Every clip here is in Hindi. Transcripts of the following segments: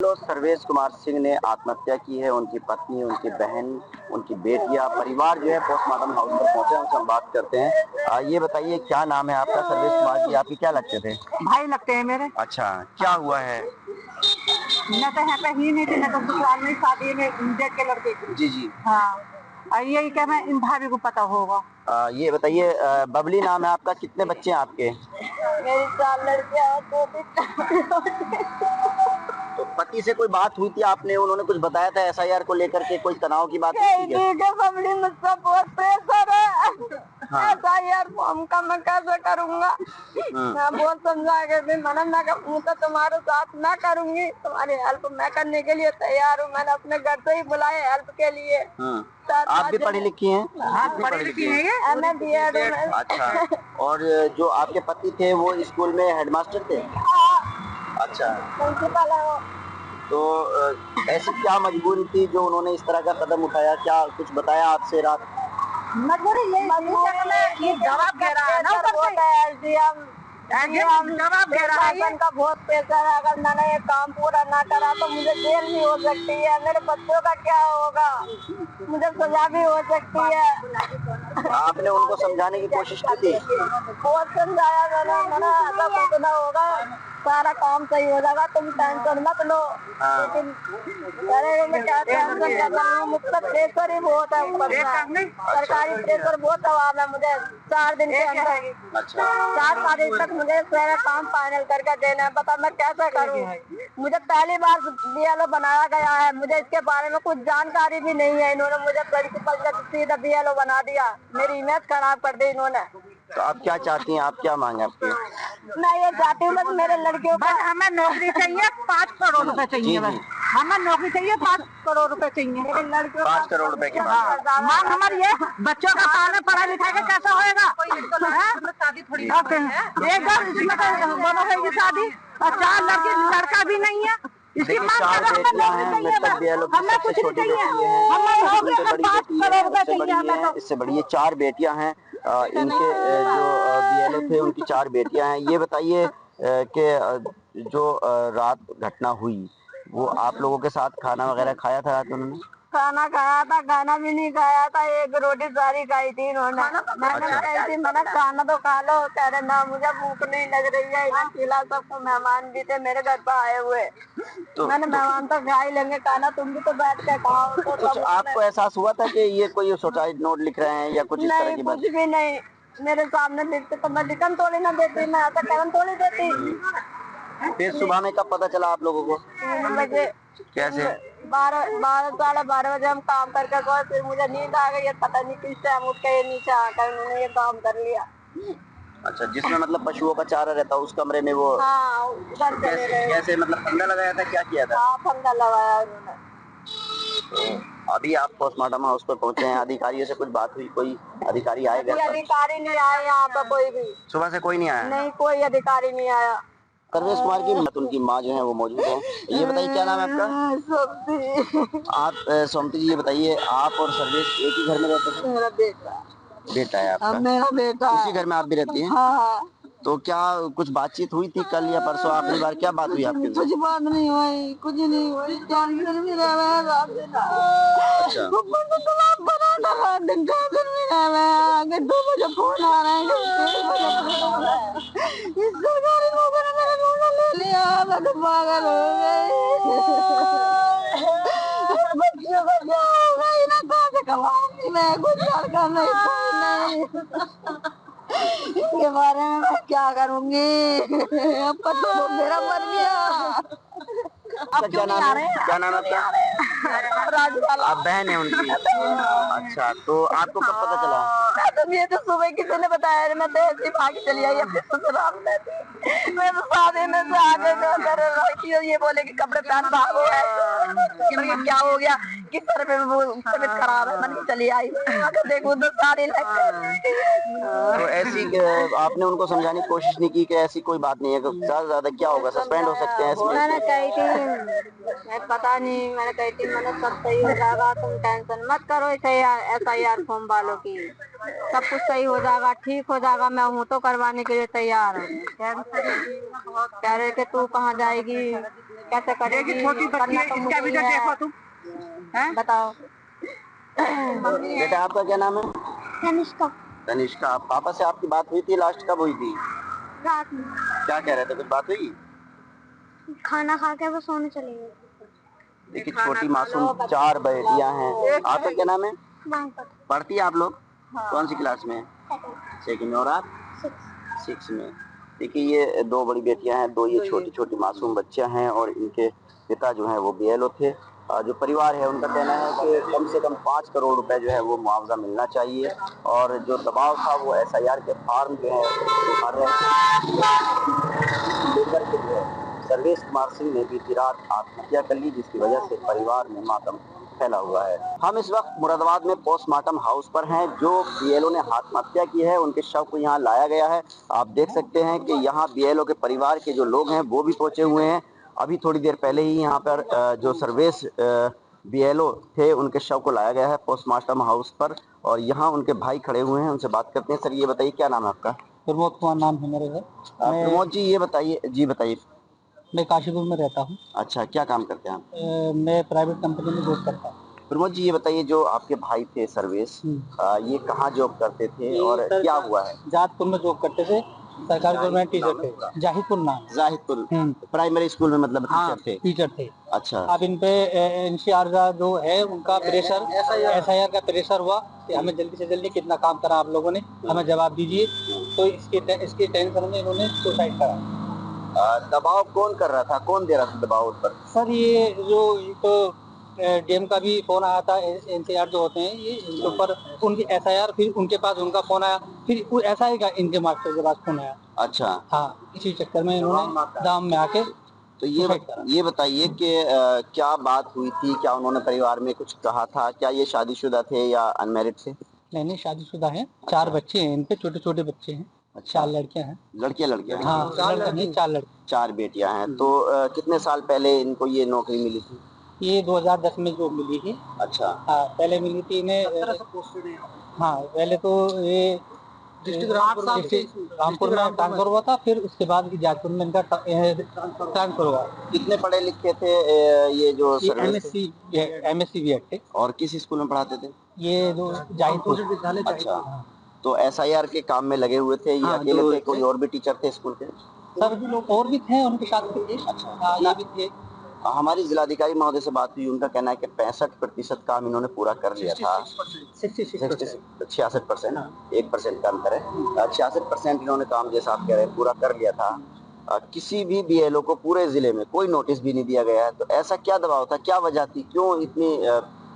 दोस्त सर्वेश कुमार सिंह ने आत्महत्या की है। उनकी पत्नी, उनकी बहन, उनकी बेटियां, परिवार जो है पोस्टमार्टम हाउस पर पहुंचे हैं। उनसे हम बात करते हैं। ये बताइए क्या नाम है आपका? सर्वेश कुमार जी, आपके क्या लगते थे? भाई लगते हैं मेरे। अच्छा, क्या हुआ है? मैं तो यहाँ पे ही नहीं थी, मैं तो ससुराल में शादी में देख के लड़के की। जी जी। हाँ, और यही क्या मैं इन भाभी को पता होगा। ये बताइए, बबली नाम है आपका, कितने बच्चे हैं आपके? मेरी 4 लड़कियां, 2 तो पति से कोई बात हुई थी आपने? उन्होंने कुछ बताया था एसआईआर को लेकर के? कोई तनाव की बात हुई थी क्या? बबली मुझसे बहुत प्रेशर है। हाँ। एसआईआर फॉर्म का मैं कैसे करूँगा? मैं बहुत समझा के भी मना मैं तो तुम्हारे साथ मैं करूँगी, तुम्हारी हेल्प मैं करने के लिए तैयार हूँ। मैंने अपने घर से ही बुलाया हेल्प के लिए। आप भी पढ़ी लिखी हैं? आप पढ़ी लिखी हैं? मैं बीएड में। अच्छा, और जो आपके पति थे वो स्कूल में हेडमास्टर थे? अच्छा, प्रिंसिपल है वो। तो ऐसी क्या मजबूरी थी जो उन्होंने इस तरह का कदम उठाया? क्या कुछ बताया आपसे रात? मजबूरी ये जवाब दे रहा है ना ऊपर से। जवाब दे रहा है का बहुत प्रेशर है। अगर मैंने ये काम पूरा ना करा तो मुझे जेल भी हो सकती है। मेरे बच्चों का क्या होगा? मुझे सजा भी हो सकती है। आपने उनको समझाने की कोशिश की थी? बहुत समझाया मैंने ऐसा कुछ ना होगा, सारा काम सही हो जाएगा, तुम टेंशन मत लो। लेकिन अरे मैं क्या टेंशन कर रहा हूँ, मुझसे प्रेशर ही बहुत है ऊपर से। सरकारी प्रेशर बहुत दबाव है मुझे। 4 दिन के अंदर 4 तारीख तक मुझे सारा काम फाइनल करके देना है। बता मैं कैसे करूँ? मुझे पहली बार बीएलओ बनाया गया है, मुझे इसके बारे में कुछ जानकारी भी नहीं है। इन्होंने मुझे प्रिंसिपल से सीधा बीएलओ बना दिया, मेरी इमेज खराब कर दी इन्होंने। तो आप क्या चाहती हैं? आप क्या मांगे आपके? मैं ये चाहती हूँ बस मेरे लड़कियों को हमें नौकरी चाहिए, 5 करोड़ रुपए चाहिए। बस हमें नौकरी चाहिए, 5 करोड़ रुपए चाहिए। मेरे लड़कियों 5 करोड़ रुपए की मांग हमारी ये। बच्चों का पालन पढ़ाई लिखाई का कैसा होएगा? शादी थोड़ी एक बार इसमें दोनों होगी शादी और 4 लड़का भी नहीं है। इसकी मांग हमें नौकरी चाहिए, हमें कुछ नहीं चाहिए, हमें नौकरी 5 करोड़ रुपए चाहिए हमें तो। इससे बड़ी 4 बेटियां हैं। इनके जो बीएलओ थे उनकी 4 बेटियां हैं। ये बताइए कि जो रात घटना हुई वो आप लोगों के साथ खाना वगैरह खाया था रात उन्होंने? खाना खाया था, खाना भी नहीं खाया था, 1 रोटी सारी खाई थी इन्होंने। मैंने कही थी मैंने खाना तो खा लो, कह रहे ना मुझे भूख नहीं लग रही है। इन्हें खिला, सबको मेहमान भी थे मेरे घर पर आए हुए। मैंने मेहमान तो खा ही लेंगे खाना, तुम भी तो बैठ के खाओ। तो कुछ आपको एहसास हुआ था कि ये कोई सुसाइड नोट लिख रहे हैं या कुछ इस तरह की बात? कुछ भी नहीं, मेरे सामने लिखते तो मैं लिखन थोड़ी ना देती, मैं ऐसा कलम थोड़ी देती। फिर सुबह में कब पता चला आप लोगों को? 3 बजे। कैसे? 12 साढ़े 12 बजे हम काम करके गए, फिर मुझे नींद आ गई। पता नहीं किस टाइम उठ के ये नीचे आकर उन्होंने ये काम कर लिया। अच्छा, जिसमें मतलब पशुओं का चारा रहता है उस कमरे में वो? हाँ, उधर चले गए। कैसे मतलब फंदा लगाया था? क्या किया था? हाँ, फंदा लगाया उन्होंने। तो अभी आप पोस्टमार्टम हाउस पर पहुंचे हैं, अधिकारियों से कुछ बात हुई? कोई अधिकारी आए घर पर? अधिकारी नहीं आए यहाँ पर कोई भी। सुबह से कोई नहीं आया? नहीं, कोई अधिकारी नहीं आया। सर्वेश कुमार की उनकी माँ जो है वो मौजूद है। ये बताइए क्या नाम है आपका? आप सोमती जी, ये बताइए आप और सर्वेश एक ही घर में रहते थे? मेरा बेटा है आपका? मेरा बेटा। इसी घर में आप भी रहती हैं? हाँ। तो क्या कुछ बातचीत हुई थी कल या परसों? आखिरी बार क्या बात हुई आपके? कुछ बात नहीं हुई, कुछ नहीं हुई। टेंशन में रह रहे हैं रात दिन। अच्छा, दिन टेंशन में रह रहे हैं। अगर 2 बजे फोन आ रहे हैं, 3 बजे फोन आ रहे हैं। इस सरकारी लोगों ने मेरा लोन ले लिया, मैं तो पागल हो गई। बच्चों को क्या होगा? इन्हें कहाँ से कमाऊंगी मैं? कुछ लड़का नहीं, इसके बारे में मैं क्या करूंगी? अब तो मेरा मर गया। अब क्या नाम है? क्या नाम है आपका? राजवाला। आप बहन है उनकी? अच्छा, तो आपको कब पता चला? ये तो सुबह किसी ने बताया, मैं तो ऐसे भागी चली आई अपने ससुराल में थी। मैं तो शादी में से आगे जो ये बोले कि कपड़े पहन भागो है। क्या हो गया? किस तरह पे वो तबीयत खराब है, मैंने चली आई। देखो तो सारी तो ऐसी आपने उनको समझाने की कोशिश नहीं की कि ऐसी कोई बात नहीं है, ज्यादा ज्यादा क्या होगा, सस्पेंड हो सकते हैं इसमें? मैंने कही थी, मैं पता नहीं, मैंने कही थी मैंने सब सही हो जाएगा, तुम टेंशन मत करो। एसआईआर फॉर्म वालों की सब कुछ सही हो जाएगा, ठीक हो जाएगा। मैं हूँ तो करवाने के लिए तैयार हूँ। कह रहे कि तू कहाँ जाएगी, कैसे करेगी? छोटी बच्ची है, इसका भी तो देखो तुम, बताओ। बेटा आपका क्या नाम है? तनिष्का। तनिष्का, पापा से आपकी बात हुई थी? लास्ट कब हुई थी? रात में क्या कह रहे थे, कुछ बात हुई? खाना खा के वो सोने चले गए। देखिए छोटी मासूम 4 बेटियां हैं। आपका क्या नाम है? पढ़ती है आप लोग? हाँ। कौन सी क्लास में? सेकंड में। और आप? 6 में। देखिए ये 2 बड़ी बेटियां हैं, 2 ये छोटी छोटी मासूम बच्चियां हैं और इनके पिता जो हैं वो बीएलओ थे। जो परिवार है उनका कहना है कि कम से कम 5 करोड़ रुपए जो है वो मुआवजा मिलना चाहिए और जो दबाव था वो एसआईआर के फॉर्म जो है लेकर के जो है सर्वेश कुमार सिंह ने बीती रात आत्महत्या कर ली, जिसकी वजह से परिवार में मातम फैला हुआ है। हम इस वक्त मुरादाबाद में पोस्टमार्टम हाउस पर हैं। जो बीएलओ ने आत्महत्या की है उनके शव को यहाँ लाया गया है। आप देख सकते हैं कि यहाँ बीएलओ के परिवार के जो लोग हैं वो भी पहुंचे हुए हैं। अभी थोड़ी देर पहले ही यहाँ पर जो सर्वेश बीएलओ थे उनके शव को लाया गया है पोस्टमार्टम हाउस पर और यहाँ उनके भाई खड़े हुए हैं, उनसे बात करते हैं। सर ये बताइए क्या नाम है आपका? प्रमोद कुमार नाम है मेरे है। प्रमोद जी ये बताइए। जी बताइए। मैं काशीपुर में रहता हूँ। अच्छा, क्या काम करते हैं आप? मैं प्राइवेट कंपनी में जॉब करता हूँ। प्रमोद जी ये बताइए, जो आपके भाई थे सर्वेश, ये कहाँ जॉब करते थे और क्या हुआ है? जातपुर में जॉब करते थे, सरकारी गवर्नमेंट टीचर थे। जाहिदपुर नाम। जाहिदपुर प्राइमरी स्कूल में मतलब टीचर थे? टीचर थे। अच्छा। अब इन पे एनसीआर जो है उनका प्रेशर, एसआईआर का प्रेशर हुआ कि हमें जल्दी से जल्दी कितना काम करा आप लोगों ने, हमें जवाब दीजिए। तो इसकी टेंशन में इन्होंने सुसाइड करा। दबाव कौन कर रहा था, कौन दे रहा था दबाव उस पर? सर ये जो तो डीएम का भी फोन आया था, एनसीआर जो होते हैं ये इनके ऊपर उनकी एसआईआर, फिर उनके पास उनका फोन आया, फिर एसआई का इनके मास्टर के पास फोन आया। अच्छा। हाँ, इसी चक्कर में इन्होंने दाम में आके। तो ये बताइए कि क्या बात हुई थी, क्या उन्होंने परिवार में कुछ कहा था, क्या ये शादीशुदा थे या अनमैरिड थे? नहीं, शादीशुदा है। 4 बच्चे हैं इनपे, छोटे छोटे बच्चे हैं। अच्छा। 4 लड़कियां हैं। लड़कियां? हाँ, 4 लड़के 4 लड़के। 4 बेटियां हैं। तो कितने साल पहले इनको ये नौकरी मिली थी? ये 2010 में जो मिली थी। अच्छा। हाँ, पहले मिली थी इन्हें। हाँ, पहले तो ये डिस्ट्रिक्ट रामपुर में ट्रांसफर हुआ था, फिर उसके बाद जाजपुर में इनका ट्रांसफर हुआ। कितने पढ़े लिखे थे ये जो एमएससी भी थे? और किस स्कूल में पढ़ाते थे? ये जो जाहिदपुर विद्यालय। अच्छा। तो एसआईआर के काम में लगे हुए थे? ये अकेले थे, कोई और भी टीचर थे स्कूल के? सर और भी थे उनके साथ। अच्छा। ये भी थे। हमारी जिलाधिकारी महोदय से बात हुई, उनका कहना है कि 65% काम इन्होंने पूरा कर लिया था। 66%, 1% का अंतर है। 66% इन्होंने काम, जैसा आप कह रहे हैं, पूरा कर लिया था। किसी भी बीएलओ को पूरे जिले में कोई नोटिस भी नहीं दिया गया है। तो ऐसा क्या दबाव था, क्या वजह थी, क्यों इतनी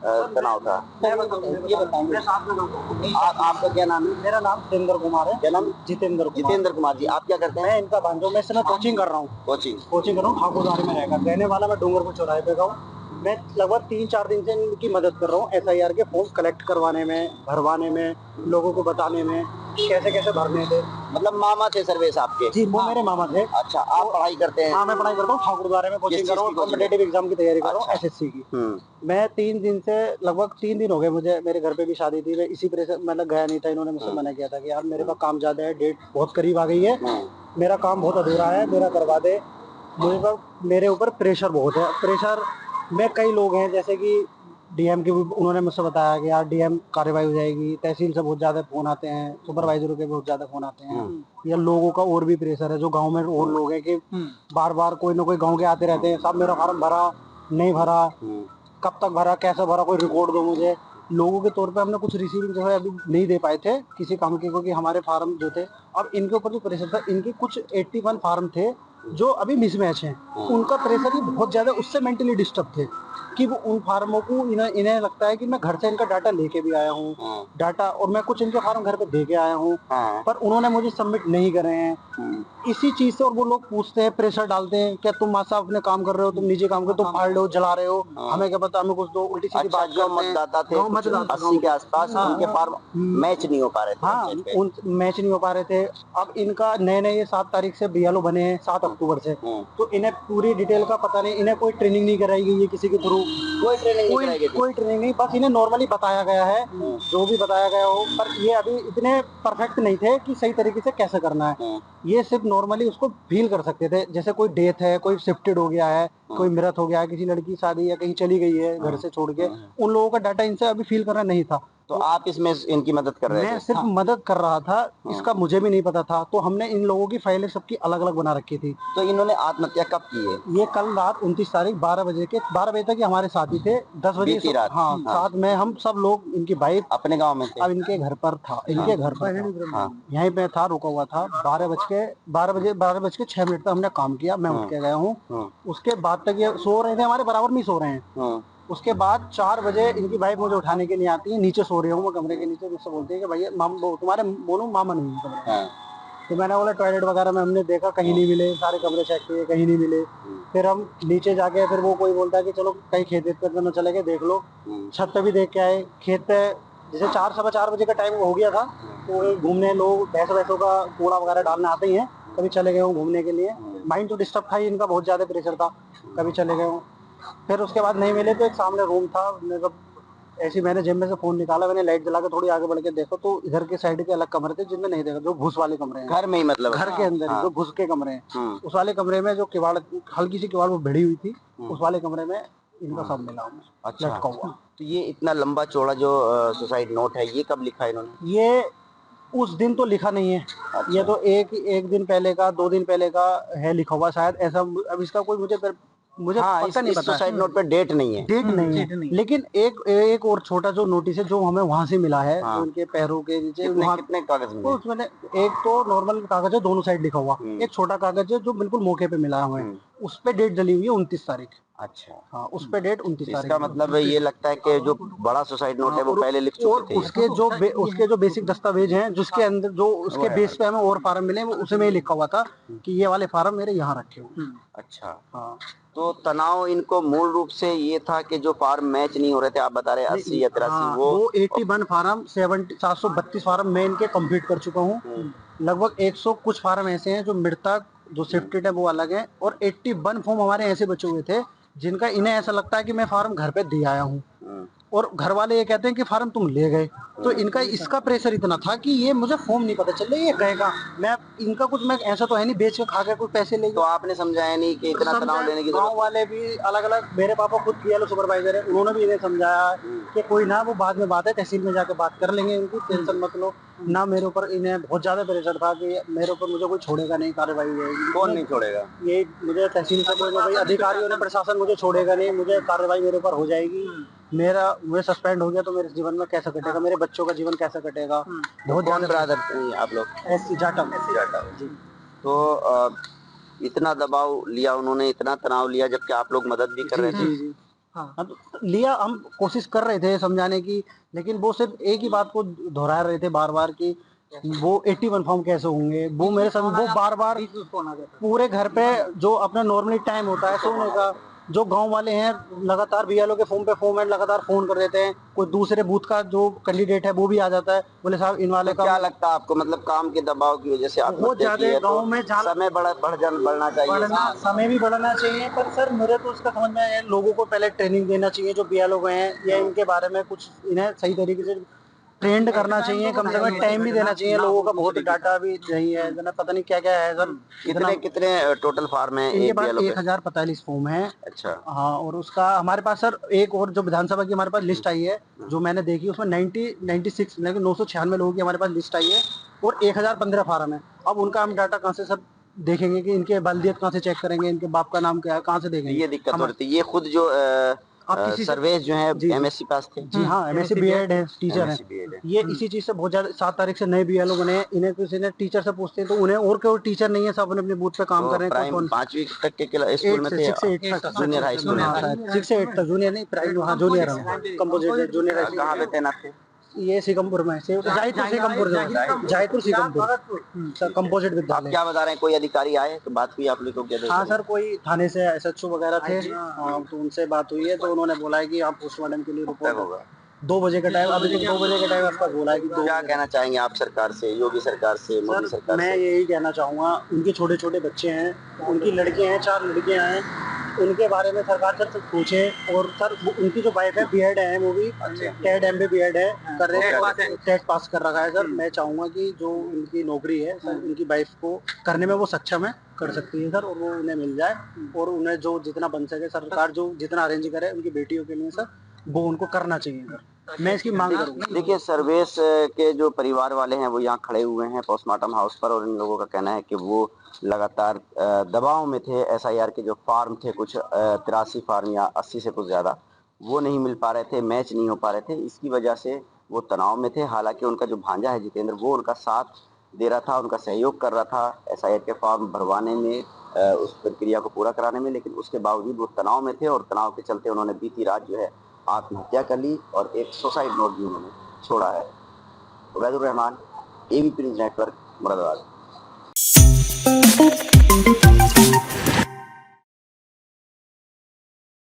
तनाव था? ये बताएंगे। आपका क्या नाम है? मेरा नाम जितेंद्र कुमार है। क्या नाम? जितेंद्र कुमार जी। आप क्या करते हैं? मैं इनका भांजो, मैं इसमें कोचिंग कर रहा हूँ। कोचिंग कर रहा हूँ। ठाकुरद्वार में रहकर रहने वाला मैं डूंगरपुर चौराहे पे का हूँ। मैं लगभग 3-4 दिन से इनकी मदद कर रहा हूँ एसआईआर के फॉर्म कलेक्ट करवाने में, भरवाने में, लोगों को बताने में कैसे कैसे भरने थे। मतलब मामा थे सर्वेश आपके? जी, वो मेरे मामा थे। अच्छा, आप पढ़ाई करते हैं? हाँ, मैं पढ़ाई करता हूँ, ठाकुरद्वार में कोचिंग कर रहा हूँ, कॉम्पिटिटिव एग्जाम की तैयारी कर रहा हूँ, एसएससी की। मैं 3 दिन से, लगभग 3 दिन हो गए मुझे, मेरे घर पे भी शादी थी, मैं इसी प्रेशर मतलब गया नहीं था। इन्होंने मुझसे मना किया था कि यार मेरे पास काम ज्यादा है, डेट बहुत करीब आ गई है, मेरा काम बहुत अधूरा है, मेरा करवा दे। मेरे ऊपर प्रेशर बहुत है। प्रेशर में कई लोग हैं, जैसे कि डीएम की, उन्होंने मुझसे बताया कि यार डीएम कार्रवाई हो जाएगी, तहसील से बहुत ज्यादा फोन आते हैं, सुपरवाइजरों के बहुत ज्यादा फोन आते हैं, या लोगों का और भी प्रेशर है, जो गांव में और लोग हैं कि बार बार कोई ना कोई गांव के आते रहते हैं, साहब मेरा फार्म भरा नहीं भरा, कब तक भरा, कैसे भरा, कोई रिकॉर्ड दो मुझे। लोगों के तौर पे हमने कुछ रिसीविंग जो है अभी नहीं दे पाए थे किसी काम के, क्योंकि हमारे फार्म जो थे, अब इनके ऊपर जो प्रेशर था, इनके कुछ 81 फार्म थे जो अभी मिसमैच हैं, उनका प्रेशर ही बहुत ज्यादा, उससे मेंटली डिस्टर्ब थे कि वो उन फार्मों को इन्हें लगता है कि मैं घर से इनका डाटा लेके भी आया हूँ, डाटा, और मैं कुछ इनके फार्म घर पे दे के आया हूँ, पर उन्होंने मुझे सबमिट नहीं करे हैं इसी चीज से। और वो लोग पूछते हैं, प्रेशर डालते हैं, क्या तुम माँ साहब अपने काम कर रहे हो, तुम निजी काम कर, तुम फाड़ रहे हो, जला रहे हो, हमें क्या पता, हमें कुछ दो, उल्टी सीधी बात। जो मतदाता थे 80 के आसपास, उनके फार्म मैच नहीं हो पा रहे थे। हाँ, मैच नहीं हो पा रहे थे। अब इनका नए 7 तारीख से बीएलओ बने हैं, 7 अक्टूबर से। तो इन्हें पूरी डिटेल का पता नहीं, इन्हें कोई ट्रेनिंग नहीं कराई गई है किसी के थ्रू, कोई ट्रेनिंग नहीं, बस इन्हें नॉर्मली बताया गया है जो भी बताया गया हो, पर ये अभी इतने परफेक्ट नहीं थे कि सही तरीके से कैसे करना है। ये सिर्फ नॉर्मली उसको फील कर सकते थे, जैसे कोई डेथ है, कोई शिफ्टेड हो गया है, कोई मृत हो गया है, किसी लड़की शादी या कहीं चली गई है घर से छोड़ के, उन लोगों का डाटा इनसे अभी फील करना नहीं था। तो आप इसमें इनकी मदद कर रहे थे? मैं सिर्फ मदद कर रहा था, इसका मुझे भी नहीं पता था। तो हमने इन लोगों की फाइलें सबकी अलग अलग बना रखी थी। तो इन्होंने आत्महत्या कब की है? ये कल रात 29 तारीख 12 बजे तक ये हमारे साथ ही थे। 10 बजे बीती रात? हाँ, साथ में हम सब लोग, इनकी वाइफ अपने गांव में थे? अब इनके घर पर था, इनके घर पर था, यहीं पे था, रुका हुआ था। 12 बज के 6 मिनट तक हमने काम किया, मैं उठ के गया हूँ। उसके बाद तक ये सो रहे थे, हमारे बराबर में सो रहे हैं। उसके बाद 4 बजे इनकी वाइफ मुझे उठाने के लिए आती है, नीचे सो रही हूँ मैं कमरे के नीचे, मुझसे बोलती है कि भैया तुम्हारे बोलूं मामा नहीं है कमरे। तो मैंने बोला टॉयलेट वगैरह में हमने देखा, कहीं नहीं मिले, सारे कमरे चेक किए, कहीं नहीं मिले। फिर हम नीचे जाके, फिर वो कोई बोलता है कि चलो कहीं खेत पे दोनों चले गए, देख लो। छत पे भी देख के आए, खेत पे जैसे 4-4:15 बजे का टाइम हो गया था, तो घूमने लोग भैंसों का कूड़ा वगैरह डालने आते ही हैं, कभी चले गए हूँ घूमने के लिए। माइंड तो डिस्टर्ब था ही, इनका बहुत ज्यादा प्रेशर था, कभी चले गए हूँ। फिर उसके बाद नहीं मिले तो एक सामने रूम था, ऐसे मैंने जेब में से फोन निकाला, मैंने लाइट जला के थोड़ी आगे बढ़ के देखो तो इधर के साइड के अलग कमरे थे जिनमें नहीं देखा, जो घुस वाले कमरे हैं घर में ही, मतलब घर के अंदर जो घुस के कमरे हैं, उस वाले कमरे में जो किवाड़, हल्की सी किवाड़ वो भिड़ी हुई थी, उस वाले कमरे में इनका सब मिला हूँ। अच्छा, लटका हुआ। तो ये इतना लंबा चौड़ा जो सुसाइड नोट है, ये कब लिखा है इन्होंने? ये उस दिन तो लिखा नहीं है। अच्छा। ये तो एक दिन पहले का, 2 दिन पहले का है लिखा हुआ शायद, ऐसा। अब इसका कोई मुझे पता नहीं, सुसाइड नोट पे डेट नहीं है। डेट नहीं है, लेकिन एक और छोटा जो नोटिस है जो हमें वहां से मिला है, जो उनके पैरों के नीचे कितने कागज मिले? उसमें एक तो नॉर्मल कागज है, दोनों साइड लिखा हुआ, एक छोटा कागज है जो बिल्कुल मौके पे मिला हमें, उस पे डेट डली हुई है 29 तारीख। अच्छा, हाँ, उस पे डेट 29 तारीख। इसका मतलब ये लगता है कि जो बड़ा सुसाइड नोट है वो पहले लिख चुके थे। उसके जो बेसिक दस्तावेज हैं, जिसके अंदर जो उसके बेस पे हमें और फार्म मिले, वो उसमें ही लिखा हुआ था कि ये वाले फार्म मेरे यहाँ रखे हुए। अच्छा, हाँ। तो तनाव इनको मूल रूप से ये था कि जो फार्म मैच नहीं हो रहे थे, आप बता रहे 80 या 83, वो 81 फार्म, 732 फार्म मैं इनके कंप्लीट कर चुका हूँ। लगभग 100 कुछ फार्म ऐसे हैं जो मृतक, जो शिफ्टेड है वो अलग है, और 81 फॉर्म हमारे ऐसे बचे हुए थे जिनका इन्हें ऐसा लगता है कि मैं फार्म घर पे दे आया हूँ, और घर वाले ये कहते हैं कि फार्म तुम ले गए। तो इनका इसका प्रेशर इतना था कि ये मुझे फॉर्म नहीं पता चल रहा ये कहेगा, मैं इनका कुछ, मैं ऐसा तो है नहीं बेच के खा के कुछ पैसे ले। तो आपने समझाया नहीं कि इतना तनाव लेने की? गाँव वाले भी अलग अलग, मेरे पापा खुद पीएलओ सुपरवाइजर है, उन्होंने भी इन्हें समझाया कि कोई ना, वो बाद में बात है, तहसील में जाके बात कर लेंगे, इनकी टेंशन मत लो ना। मेरे ऊपर इन्हें बहुत ज्यादा प्रेशर था कि मेरे ऊपर, मुझे कोई छोड़ेगा नहीं, कार्रवाई होगी। कौन नहीं छोड़ेगा? ये मुझे तहसील से कोई अधिकारियों ने, प्रशासन मुझे छोड़ेगा नहीं, मुझे कार्रवाई मेरे ऊपर हो जाएगी, मुझे सस्पेंड हो गया तो मेरे जीवन में कैसा कटेगा, मेरे बच्चों का जीवन कैसा कटेगा। बहुत कौन ब्रदर आप लोग? एससी जाटव जी। तो इतना दबाव लिया उन्होंने, इतना तनाव लिया, जबकि आप लोग मदद भी कर रहे थे। हाँ, लिया, हम कोशिश कर रहे थे समझाने की, लेकिन वो सिर्फ एक ही बात को दोहरा रहे थे बार बार कि वो 81 फॉर्म कैसे होंगे। वो मेरे साथ वो बार बार पूरे घर पे जो अपना नॉर्मली टाइम होता है सोने का, जो गांव वाले हैं लगातार बीएलओ के फोन पे फोन लगातार फोन कर देते हैं, कोई दूसरे बूथ का जो कैंडिडेट है वो भी आ जाता है, बोले साहब इन वाले का। क्या लगता है आपको, मतलब काम के दबाव की वजह से बहुत ज्यादा गाँव में समय बढ़ना चाहिए? समय भी बढ़ना चाहिए, पर सर मेरे तो उसका समझ में आया, लोगों को पहले ट्रेनिंग देना चाहिए जो बीएलओ हैं, या इनके बारे में कुछ इन्हें सही तरीके से ट्रेंड करना चाहिए, कम से कम टाइम भी देना चाहिए। लोगों का बहुत डाटा भी नहीं है, पता नहीं क्या क्या है सर। कितने टोटल फार्म है? इनके पास 1045 फॉर्म है। अच्छा, हाँ, और उसका हमारे पास सर एक और जो विधानसभा की हमारे पास लिस्ट आई है, जो मैंने देखी, उसमें 96 996 लोगों की हमारे पास लिस्ट आई है, और 1015 फार्म है। अब उनका हम डाटा कहाँ से सर देखेंगे कि इनके बल्दियत कहाँ से चेक करेंगे, इनके बाप का नाम क्या है, कहाँ से देखेंगे? ये दिक्कत हो रही थी। ये खुद जो सर्वेज जो है एमएससी पास थे? जी हाँ, एमएससी बीएड है, टीचर है। ये इसी चीज से बहुत ज्यादा 7 तारीख से नए बीएलओ बने हैं। इन्हें किसी ने टीचर से पूछते हैं तो उन्हें और कोई टीचर नहीं है, सब अपने अपने बूथ पे काम कर रहे हैं। 5वीं तक के स्कूल में थे, 6 से 8 तक जूनियर हाई स्कूल में, 6 से 8 तक जूनियर नहीं, प्राइमरी, हाँ जूनियर कंपोजिट जूनियर हाई। कहाँ पे तैनात थे? ये सीकमपुर में, जायपुर सीकमपुर कंपोजिट विद्यालय। क्या बता रहे हैं, कोई अधिकारी आए तो बात हुई आप लोगों को? हाँ सर, कोई थाने से एसएचओ वगैरह थे, तो उनसे बात हुई है, तो उन्होंने बोला है कि आप पोस्टमार्टम के लिए रिपोर्ट होगा। 2 बजे का टाइम, अभी तक 2 बजे का टाइम आपका बोला है कि क्या कहना चाहेंगे आप सरकार से, योगी सरकार से, मोदी सर सरकार मैं से? यही कहना चाहूँगा, उनके छोटे छोटे बच्चे हैं, उनकी लड़कियां हैं, 4 लड़कियां हैं, उनके बारे में सरकार सर पूछे। और सर उनकी जो वाइफ है बीएड है, वो भी टेट एम बीएड है कर रहे हैं, टेट पास कर रखा है। सर मैं चाहूँगा कि जो उनकी नौकरी है सर, उनकी वाइफ को करने में वो सक्षम है, कर सकती है सर, और वो उन्हें मिल जाए। और उन्हें जो जितना बन सके सरकार जो जितना अरेंज करे उनकी बेटियों के लिए सर, वो उनको करना चाहिए सर। मैं इसकी मांग करूँगा। देखिए, सर्वेश के जो परिवार वाले हैं वो यहाँ खड़े हुए हैं पोस्टमार्टम हाउस पर, और इन लोगों का कहना है कि वो लगातार दबाव में थे। एसआईआर के जो फार्म थे, कुछ 83 फार्म या 80 से कुछ ज़्यादा, वो नहीं मिल पा रहे थे, मैच नहीं हो पा रहे थे। इसकी वजह से वो तनाव में थे। हालांकि उनका जो भांजा है जितेंद्र, वो उनका साथ दे रहा था, उनका सहयोग कर रहा था एसआईआर के फॉर्म भरवाने में, उस प्रक्रिया को पूरा कराने में। लेकिन उसके बावजूद वो तनाव में थे, और तनाव के चलते उन्होंने बीती रात जो है आत्महत्या कर ली, और एक सुसाइड नोट भी उन्होंने छोड़ा है। Ubaidur Rahman, ABP news network, Moradabad.